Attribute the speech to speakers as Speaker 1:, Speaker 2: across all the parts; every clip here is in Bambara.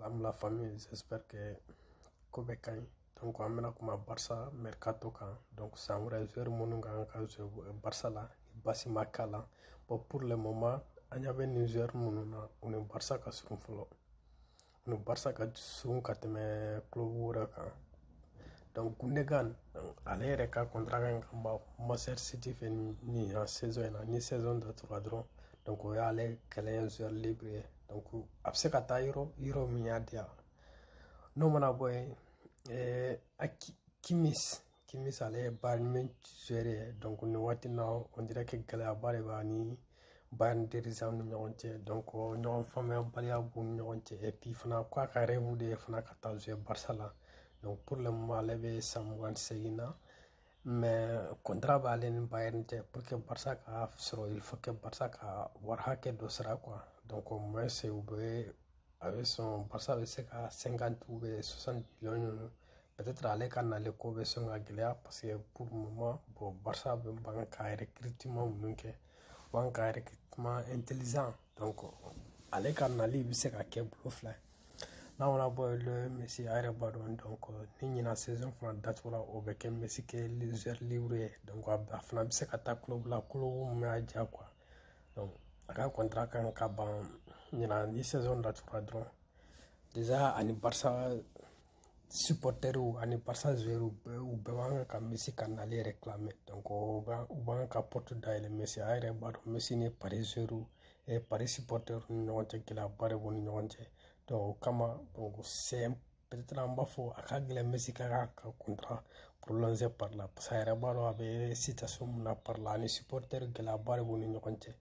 Speaker 1: Salam la famille, j'espère que Kobe Kanye. Donc on mena kuma Barça mercato kan. Donc c'est un vrai joueur monunga ka jouer Barça là, Bassi Makala. Bon pour le moment, on y avait un joueur monuna, on est Barça ka surun folo. On est Barça ka surun ka teme club wura kan. Donc Gundogan ale yɛrɛ ka contrat kan ka ban Manchester City fɛ ni saison in na ni saison dɔ tora dɔrɔn donc o y'ale kɛlɛ joueur libre ye donc a bɛ se ka taa yɔrɔ min y'a diya n'o mana bɔ yen Kimmich ale ye Bayern Munich joueur ye donc nin waati na on dirait que gɛlɛyaba de b'a ni Bayern dirigeant ni ɲɔgɔn cɛ donc ɲɔgɔn faamuyabaliya b'u ni ɲɔgɔn cɛ et puis fana k'a ka rêve de ye fana ka taa jouer Barça la. Donc pour le moment, elle est Samuel Seguina. Mais contrat va aller en Bayern pour que Barça a il faut que Barça a warhake dosera quoi. Donc au moins c'est avec son Barça avec 50 ou 60 millions. Peut-être aller quand aller couvrir son Aguilera parce que pour le moment, bon, Barça a un recrutement un recrutement intelligent. Donc aller quand aller c'est qu'à bluff là. Là on a beau le Messi a donc ni na saison fana datugura o bɛ kɛ Messi kɛ joueur libre donc a fana bɛ se ka taa club la club min y'a diya quoi donc a ka contrat kan ka ban ɲina ni saison datugura dɔrɔn déjà ani Barça supporters ani Barça joueurs u bɛɛ b'an ka Messi ka nali réclamer donc u b'an ka porte dayɛlɛ Messi a yɛrɛ b'a dɔn Messi ni Paris joueurs et Paris supporters ni ɲɔgɔn cɛ gɛlɛyaba de b'u ni ɲɔgɔn cɛ donc kama donc c'est peut-être an b'a fɔ a ka gɛlɛn Messi ka contrat prolongé par là parce que a yɛrɛ b'a dɔn a bɛ situation min na par là ani supporters gɛlɛyaba de b'u ni ɲɔgɔn cɛ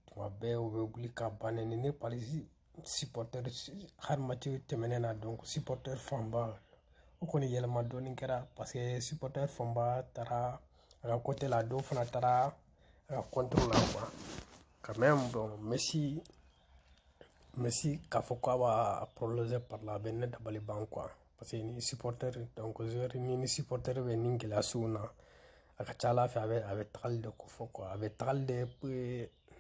Speaker 1: tuma bɛɛ u bɛ wuli ka banni ni Paris supporters hali match tɛmɛnen na donc supporters fanba o kɔni yɛlɛma dɔɔni kɛra parce que supporters fanba taara a ka côté la dɔw fana taara a ka contre la quoi quand même bon Messi k'a fɔ k'a b'a prolonger par là a bɛ ne dabali ban quoi parce que ni supporter donc joueur ni supporter bɛ ni gɛlɛya sugu na a ka ca Ala fɛ a bɛ tagali de ko fɔ quoi a bɛ tagali de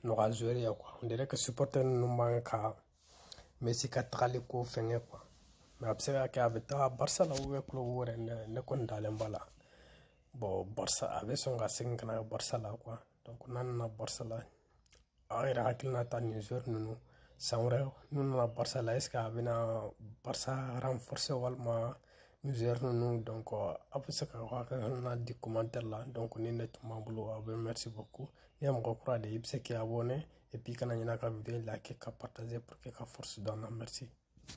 Speaker 1: nɔgɔya joueur ye quoi on dirait que supporter ninnu man ka Messi ka tagali ko fɛngɛ quoi mais a bɛ se ka kɛ a bɛ taga Barça la ou bien club wɛrɛ ne kɔni dalen b'a la bon Barça a bɛ sɔn ka segin ka na Barça la quoi donc n'a nana Barça la a yɛrɛ hakilina ta nin joueur ninnu san wɛrɛ n'u nana Barça la est-ce que a bɛna Barça renforcer walima nin joueur ninnu donc a bɛ se ka hakilina di commentaire la donc ni ne tun b'an bolo a bɛ merci beaucoup ni ye mɔgɔ kura de ye i bɛ se k'i abonner et puis kana ɲinɛ ka vidéo liker ka partager pour que ka force d'en merci.